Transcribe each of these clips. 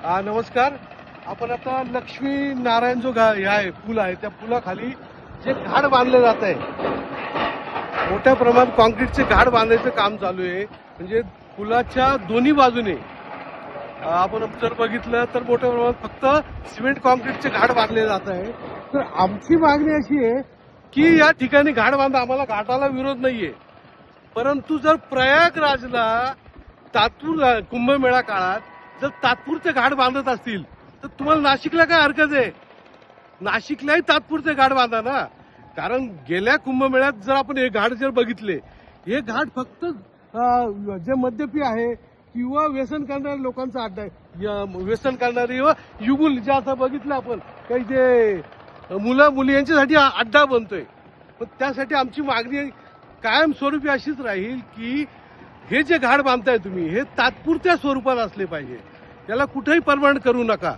नमस्कार. आपण आता लक्ष्मी नारायण जो हे आहे पूल आहे त्या पुलाखाली जे घाट बांधलं जात आहे, मोठ्या प्रमाणात कॉन्क्रीटचे घाट बांधायचं काम चालू आहे. म्हणजे पुलाच्या दोन्ही बाजूने आपण जर बघितलं तर मोठ्या प्रमाणात फक्त सिमेंट कॉन्क्रीटचे घाट बांधले जात आहे. तर आमची मागणी अशी आहे की या ठिकाणी घाट बांधा. आम्हाला घाटाला विरोध नाहीये, परंतु जर प्रयागराजला कुंभमेळा काळात जर तात्पुरते घाट बांधत असतील तर तुम्हाला नाशिकला काय हरकत आहे? नाशिकलाही तात्पुरते घाट बांधा ना. कारण गेल्या कुंभमेळ्यात जर आपण हे घाट जर बघितले, हे घाट फक्त जे मद्यपी आहे किंवा व्यसन करणाऱ्या लोकांचा अड्डा आहे. व्यसन करणारी व युगुल जे असं बघितलं आपण काही जे मुलं मुली यांच्यासाठी अड्डा बनतोय. पण त्यासाठी आमची मागणी कायमस्वरूपी अशीच राहील की हे जे घाट बांधताय तुम्ही हे तात्पुरत्या स्वरूपात असले पाहिजे. याला कुठेही परमनंट करू नका,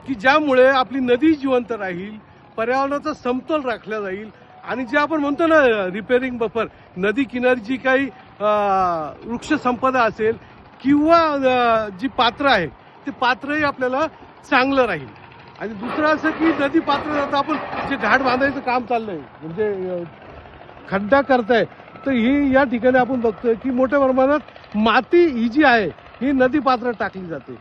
की ज्यामुळे आपली नदी जिवंत राहील, पर्यावरणाचा समतोल राखला जाईल. आणि जे आपण म्हणतो ना रिपेअरिंग बफर, नदी किनारी जी काही वृक्ष संपदा असेल किंवा जी पात्र आहे ते पात्रही आपल्याला चांगलं राहील. आणि दुसरं असं की नदी पात्र जाता आपण जे घाट बांधायचं काम चाललंय म्हणजे खड्डा करताय, तर ही या ठिकाणी आपण बघतोय की मोठ्या प्रमाणात माती ही जी आहे ही नदी पात्रात टाकली जाते.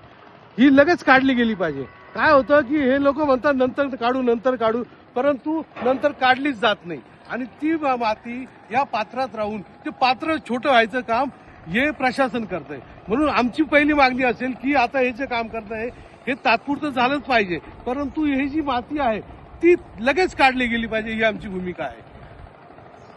ही लगेच काढली गेली पाहिजे. काय होतं की हे लोक म्हणतात नंतर काढू, परंतु नंतर काढलीच जात नाही. आणि ती माती या पात्रात राहून ते पात्र छोटं व्हायचं काम हे प्रशासन करतंय. म्हणून आमची पहिली मागणी असेल की आता हे जे काम करतंय हे तात्पुरतं झालंच पाहिजे, परंतु ही जी माती आहे ती लगेच काढली गेली पाहिजे, ही आमची भूमिका आहे.